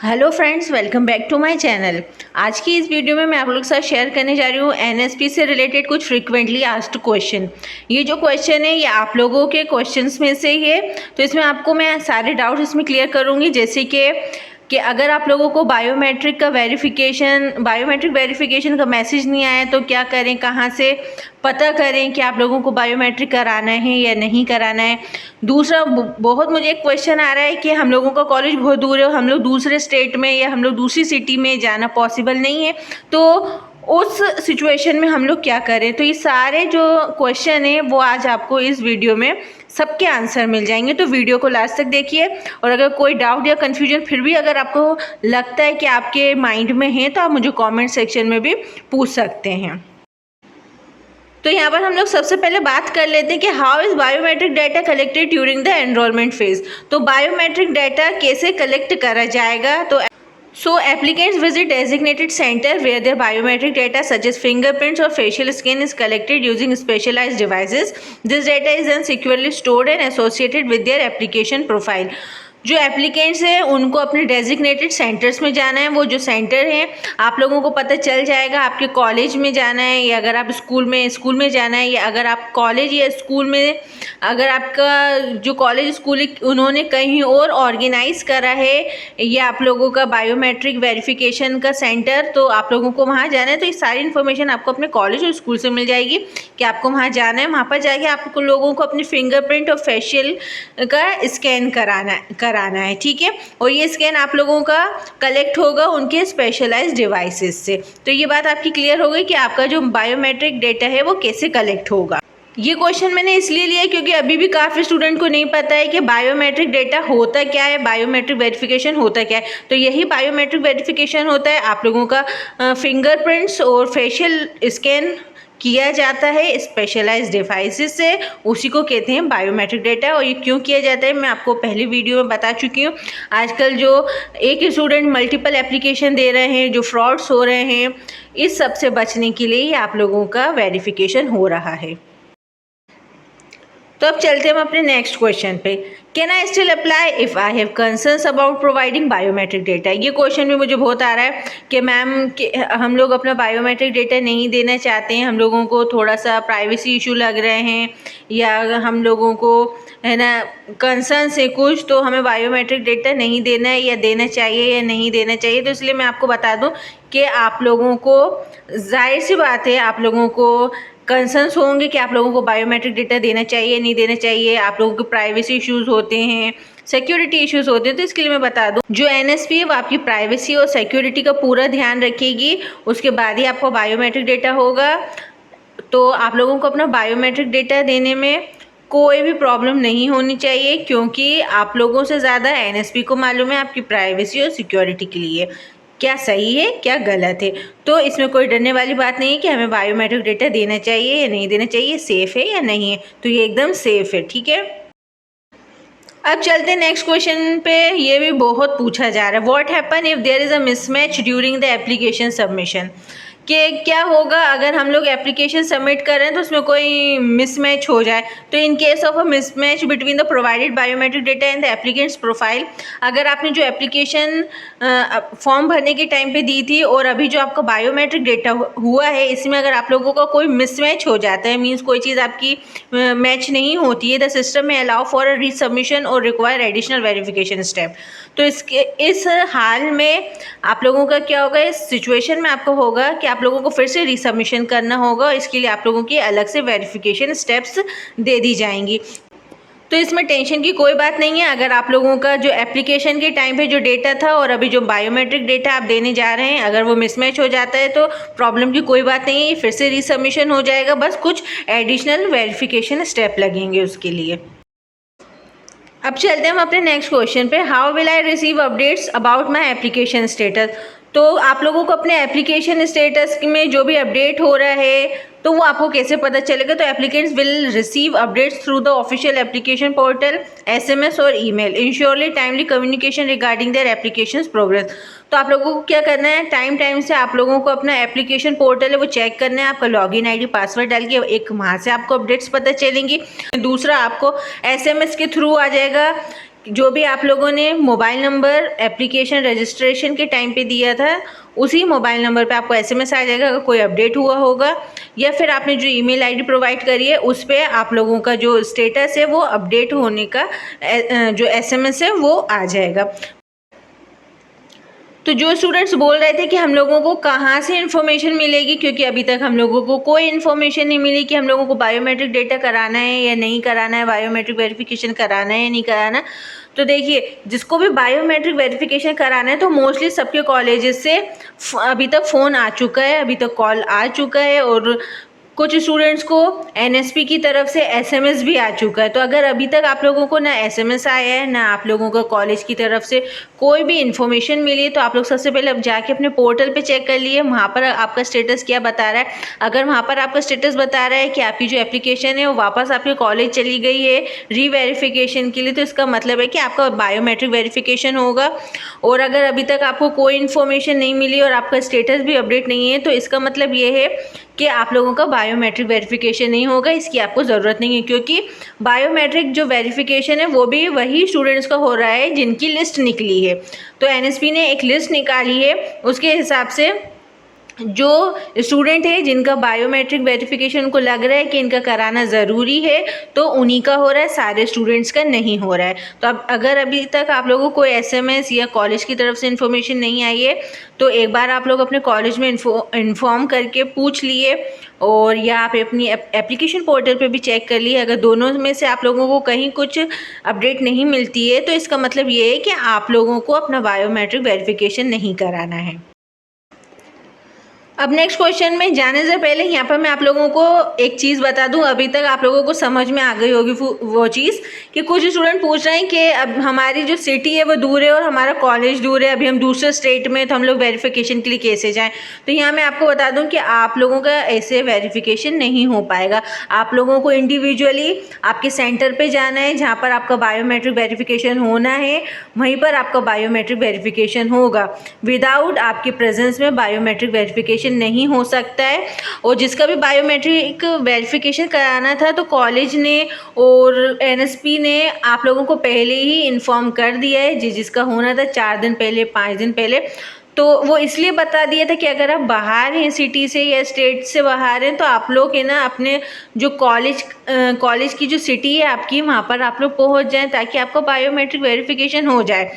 Hello friends, welcome back to my channel. आज की इस वीडियो में मैं आप लोगों के साथ शेयर करने जा रही हूँ एनएसपी से रिलेटेड कुछ फ्रीक्वेंटली आस्क्ड क्वेश्चन। ये जो क्वेश्चन है ये आप लोगों के क्वेश्चंस में से ही है, तो इसमें आपको मैं सारे डाउट्स इसमें क्लियर करूँगी। जैसे कि अगर आप लोगों को बायोमेट्रिक वेरिफिकेशन का मैसेज नहीं आया तो क्या करें, कहाँ से पता करें कि आप लोगों को बायोमेट्रिक कराना है या नहीं कराना है। दूसरा, बहुत मुझे एक क्वेश्चन आ रहा है कि हम लोगों का कॉलेज बहुत दूर है और हम लोग दूसरे स्टेट में या हम लोग दूसरी सिटी में जाना पॉसिबल नहीं है, तो उस सिचुएशन में हम लोग क्या करें। तो ये सारे जो क्वेश्चन है वो आज आपको इस वीडियो में सबके आंसर मिल जाएंगे, तो वीडियो को लास्ट तक देखिए। और अगर कोई डाउट या कन्फ्यूजन फिर भी अगर आपको लगता है कि आपके माइंड में है तो आप मुझे कमेंट सेक्शन में भी पूछ सकते हैं। तो यहाँ पर हम लोग सबसे पहले बात कर लेते हैं कि how is biometric data collected during the enrolment phase. तो बायोमेट्रिक डाटा कैसे कलेक्ट करा जाएगा। So applicants visit designated center where their biometric data such as fingerprints or facial scan is collected using specialized devices. This data is then securely stored and associated with their application profile. जो applicants हैं उनको अपने designated centres में जाना है। वो जो centre हैं आप लोगों को पता चल जाएगा आपके कॉलेज में जाना है या अगर आप स्कूल में जाना है, या अगर आप कॉलेज या स्कूल में, अगर आपका जो कॉलेज स्कूल उन्होंने कहीं और ऑर्गेनाइज करा है या आप लोगों का बायोमेट्रिक वेरिफिकेशन का सेंटर, तो आप लोगों को वहाँ जाना है। तो ये सारी इन्फॉर्मेशन आपको अपने कॉलेज और स्कूल से मिल जाएगी कि आपको वहाँ जाना है। वहाँ पर जाके आपको लोगों को अपनी फिंगरप्रिंट और फेशियल का स्कैन कराना है, ठीक है। और ये स्कैन आप लोगों का कलेक्ट होगा उनके स्पेशलाइज्ड डिवाइसेस से। तो ये बात आपकी क्लियर हो गई कि आपका जो बायोमेट्रिक डेटा है वो कैसे कलेक्ट होगा। ये क्वेश्चन मैंने इसलिए लिया क्योंकि अभी भी काफ़ी स्टूडेंट को नहीं पता है कि बायोमेट्रिक डेटा होता क्या है, बायोमेट्रिक वेरिफिकेशन होता क्या है। तो यही बायोमेट्रिक वेरिफिकेशन होता है, आप लोगों का फिंगरप्रिंट्स और फेशियल स्कैन किया जाता है स्पेशलाइज्ड डिवाइसेस से, उसी को कहते हैं बायोमेट्रिक डेटा। और ये क्यों किया जाता है मैं आपको पहली वीडियो में बता चुकी हूँ। आजकल जो एक स्टूडेंट मल्टीपल एप्लीकेशन दे रहे हैं, जो फ्रॉड्स हो रहे हैं, इस सब से बचने के लिए ही आप लोगों का वेरिफिकेशन हो रहा है। तो अब चलते हैं हम अपने नेक्स्ट क्वेश्चन पे। Can I still apply if I have concerns about providing biometric data. ये क्वेश्चन भी मुझे बहुत आ रहा है कि मैम हम लोग अपना बायोमेट्रिक डेटा नहीं देना चाहते हैं, हम लोगों को थोड़ा सा प्राइवेसी इशू लग रहे हैं, या हम लोगों को है ना कंसर्न्स है कुछ, तो हमें बायोमेट्रिक डेटा नहीं देना है या देना चाहिए या नहीं देना चाहिए। तो इसलिए मैं आपको बता दूं कि आप लोगों को जाहिर सी बात है आप लोगों को कंसर्न्स होंगे कि आप लोगों को बायोमेट्रिक डेटा देना चाहिए नहीं देना चाहिए। आप लोगों के प्राइवेसी इश्यूज़ होते हैं, सिक्योरिटी इश्यूज़ होते हैं। तो इसके लिए मैं बता दूं जो एनएसपी है वो आपकी प्राइवेसी और सिक्योरिटी का पूरा ध्यान रखेगी, उसके बाद ही आपको बायोमेट्रिक डेटा होगा। तो आप लोगों को अपना बायोमेट्रिक डेटा देने में कोई भी प्रॉब्लम नहीं होनी चाहिए, क्योंकि आप लोगों से ज़्यादा एनएसपी को मालूम है आपकी प्राइवेसी और सिक्योरिटी के लिए क्या सही है क्या गलत है। तो इसमें कोई डरने वाली बात नहीं है कि हमें बायोमेट्रिक डेटा देना चाहिए या नहीं देना चाहिए, सेफ़ है या नहीं है। तो ये एकदम सेफ़ है, ठीक है। अब चलते हैं नेक्स्ट क्वेश्चन पे। ये भी बहुत पूछा जा रहा है, what happen if there is a mismatch during the application submission. कि क्या होगा अगर हम लोग एप्लीकेशन सबमिट कर रहे हैं तो उसमें कोई मिसमैच हो जाए। तो in case of a mismatch between the provided biometric data and the applicants profile, अगर आपने जो एप्लीकेशन फॉर्म भरने के टाइम पे दी थी और अभी जो आपका बायोमेट्रिक डेटा हुआ है, इसमें अगर आप लोगों का कोई मिसमैच हो जाता है, मीन्स कोई चीज़ आपकी मैच नहीं होती है, द सिस्टम में अलाउ फॉर अ रीसबमिशन और रिक्वायर एडिशनल वेरिफिकेशन स्टेप। तो इस हाल में आप लोगों का क्या होगा, इस सिचुएशन में आपको होगा कि आप लोगों को फिर से रीसबमिशन करना होगा और इसके लिए आप लोगों की अलग से वेरिफिकेशन स्टेप्स दे दी जाएंगी। तो इसमें टेंशन की कोई बात नहीं है। अगर आप लोगों का जो एप्लीकेशन के टाइम पे जो डेटा था और अभी जो बायोमेट्रिक डेटा आप देने जा रहे हैं, अगर वो मिसमैच हो जाता है तो प्रॉब्लम की कोई बात नहीं है, फिर से रीसबमिशन हो जाएगा, बस कुछ एडिशनल वेरिफिकेशन स्टेप लगेंगे उसके लिए। अब चलते हैं हम अपने नेक्स्ट क्वेश्चन पे, how will I receive updates about my application status. तो आप लोगों को अपने एप्लीकेशन स्टेटस में जो भी अपडेट हो रहा है तो वो आपको कैसे पता चलेगा। तो applicants will receive updates through the official application portal, SMS और email, ensuring timely communication regarding their application progress. तो आप लोगों को क्या करना है, टाइम से आप लोगों को अपना एप्लीकेशन पोर्टल है वो चेक करना है, आपका लॉगिन आईडी पासवर्ड डाल के, एक वहाँ से आपको अपडेट्स पता चलेंगी। दूसरा, आपको एसएमएस के थ्रू आ जाएगा जो भी आप लोगों ने मोबाइल नंबर एप्लीकेशन रजिस्ट्रेशन के टाइम पे दिया था उसी मोबाइल नंबर पे आपको एसएमएस आ जाएगा अगर कोई अपडेट हुआ होगा, या फिर आपने जो ईमेल आईडी प्रोवाइड करी है उस पे आप लोगों का जो स्टेटस है वो अपडेट होने का जो एसएमएस है वो आ जाएगा। तो जो स्टूडेंट्स बोल रहे थे कि हम लोगों को कहाँ से इन्फॉर्मेशन मिलेगी, क्योंकि अभी तक हम लोगों को कोई इन्फॉर्मेशन नहीं मिली कि हम लोगों को बायोमेट्रिक डेटा कराना है या नहीं कराना है, बायोमेट्रिक वेरिफिकेशन कराना है या नहीं कराना। तो देखिए, जिसको भी बायोमेट्रिक वेरिफिकेशन कराना है तो मोस्टली सबके कॉलेजेस से अभी तक फ़ोन आ चुका है, अभी तक कॉल आ चुका है, और कुछ स्टूडेंट्स को एनएसपी की तरफ से एसएमएस भी आ चुका है। तो अगर अभी तक आप लोगों को ना एसएमएस आया है ना आप लोगों को कॉलेज की तरफ से कोई भी इन्फॉर्मेशन मिली है, तो आप लोग सबसे पहले अब जाके अपने पोर्टल पे चेक कर लिए वहाँ पर आपका स्टेटस क्या बता रहा है। अगर वहाँ पर आपका स्टेटस बता रहा है कि आपकी जो एप्लीकेशन है वो वापस आपके कॉलेज चली गई है रीवेरिफिकेशन के लिए, तो इसका मतलब है कि आपका बायोमेट्रिक वेरिफिकेशन होगा। और अगर अभी तक आपको कोई इन्फॉर्मेशन नहीं मिली और आपका स्टेटस भी अपडेट नहीं है, तो इसका मतलब ये है कि आप लोगों का बायोमेट्रिक वेरिफिकेशन नहीं होगा, इसकी आपको ज़रूरत नहीं है, क्योंकि बायोमेट्रिक जो वेरिफिकेशन है वो भी वही स्टूडेंट्स का हो रहा है जिनकी लिस्ट निकली है। तो एनएसपी ने एक लिस्ट निकाली है, उसके हिसाब से जो स्टूडेंट है जिनका बायोमेट्रिक वेरिफिकेशन को लग रहा है कि इनका कराना ज़रूरी है तो उन्हीं का हो रहा है, सारे स्टूडेंट्स का नहीं हो रहा है। तो अब अगर अभी तक आप लोगों को एसएमएस या कॉलेज की तरफ से इन्फॉर्मेशन नहीं आई है तो एक बार आप लोग अपने कॉलेज में इन्फॉर्म करके पूछ लिए, और या आप अपनी एप्लीकेशन पोर्टल पे भी चेक कर लिए। अगर दोनों में से आप लोगों को कहीं कुछ अपडेट नहीं मिलती है तो इसका मतलब ये है कि आप लोगों को अपना बायोमेट्रिक वेरिफिकेशन नहीं कराना है। अब नेक्स्ट क्वेश्चन में जाने से पहले यहाँ पर मैं आप लोगों को एक चीज़ बता दूँ, अभी तक आप लोगों को समझ में आ गई होगी वो चीज़ कि कुछ स्टूडेंट पूछ रहे हैं कि अब हमारी जो सिटी है वो दूर है और हमारा कॉलेज दूर है, अभी हम दूसरे स्टेट में, तो हम लोग वेरिफिकेशन के लिए कैसे जाएं। तो यहाँ मैं आपको बता दूँ कि आप लोगों का ऐसे वेरिफिकेशन नहीं हो पाएगा। आप लोगों को इंडिविजुअली आपके सेंटर पर जाना है जहाँ पर आपका बायोमेट्रिक वेरिफिकेशन होना है, वहीं पर आपका बायोमेट्रिक वेरिफिकेशन होगा। विदाउट आपके प्रेजेंस में बायोमेट्रिक वेरिफिकेशन नहीं हो सकता है। और जिसका भी बायोमेट्रिक वेरिफिकेशन कराना था तो कॉलेज ने और एनएसपी ने आप लोगों को पहले ही इन्फॉर्म कर दिया है, जिसका होना था 4 दिन पहले 5 दिन पहले। तो वो इसलिए बता दिया था कि अगर आप बाहर हैं सिटी से या स्टेट से बाहर हैं तो आप लोग है ना अपने जो कॉलेज की जो सिटी है आपकी वहाँ पर आप लोग पहुँच जाएं ताकि आपका बायोमेट्रिक वेरिफिकेशन हो जाए।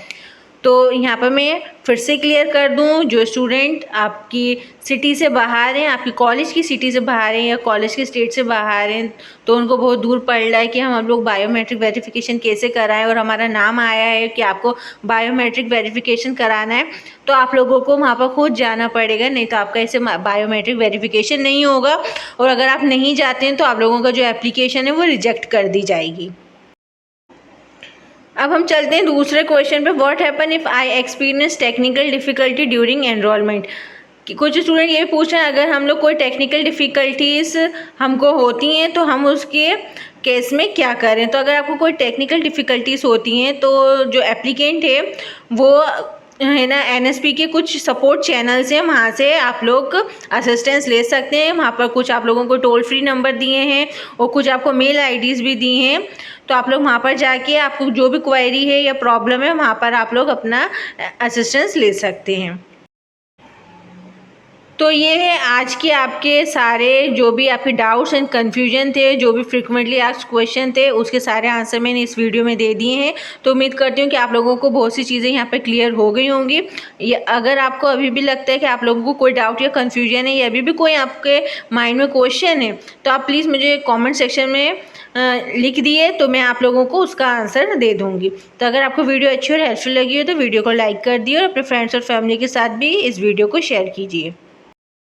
तो यहाँ पर मैं फिर से क्लियर कर दूँ, जो स्टूडेंट आपकी सिटी से बाहर हैं, आपकी कॉलेज की सिटी से बाहर हैं या कॉलेज के स्टेट से बाहर हैं, तो उनको बहुत दूर पड़ रहा है कि हम लोग बायोमेट्रिक वेरिफिकेशन कैसे कराएं, और हमारा नाम आया है कि आपको बायोमेट्रिक वेरिफिकेशन कराना है, तो आप लोगों को वहाँ पर खुद जाना पड़ेगा, नहीं तो आपका ऐसे बायोमेट्रिक वेरिफिकेशन नहीं होगा। और अगर आप नहीं जाते हैं तो आप लोगों का जो एप्लीकेशन है वो रिजेक्ट कर दी जाएगी। अब हम चलते हैं दूसरे क्वेश्चन पे। What happen if I experience technical difficulty during enrolment. कि कुछ स्टूडेंट ये पूछ रहे हैं अगर हम लोग कोई टेक्निकल डिफ़िकल्टीज़ हमको होती हैं तो हम उसके केस में क्या करें। तो अगर आपको कोई टेक्निकल डिफ़िकल्टीज़ होती हैं तो जो एप्लीकेंट है वो है ना एनएसपी के कुछ सपोर्ट चैनल्स हैं, वहाँ से आप लोग असिस्टेंस ले सकते हैं। वहाँ पर कुछ आप लोगों को टोल फ्री नंबर दिए हैं और कुछ आपको मेल आईडीज़ भी दी हैं, तो आप लोग वहाँ पर जाके आपको जो भी क्वेरी है या प्रॉब्लम है वहाँ पर आप लोग अपना असिस्टेंस ले सकते हैं। तो ये है आज के आपके सारे जो भी आपके डाउट्स एंड कन्फ्यूजन थे, जो भी फ्रिक्वेंटली आस्क्ड क्वेश्चन थे, उसके सारे आंसर मैंने इस वीडियो में दे दिए हैं। तो उम्मीद करती हूँ कि आप लोगों को बहुत सी चीज़ें यहाँ पर क्लियर हो गई होंगी। अगर आपको अभी भी लगता है कि आप लोगों को कोई डाउट या कन्फ्यूजन है या अभी भी कोई आपके माइंड में क्वेश्चन है तो आप प्लीज़ मुझे कॉमेंट सेक्शन में लिख दिए तो मैं आप लोगों को उसका आंसर दे दूँगी। तो अगर आपको वीडियो अच्छी और हेल्पफुल लगी हो तो वीडियो को लाइक कर दिए और अपने फ्रेंड्स और फैमिली के साथ भी इस वीडियो को शेयर कीजिए।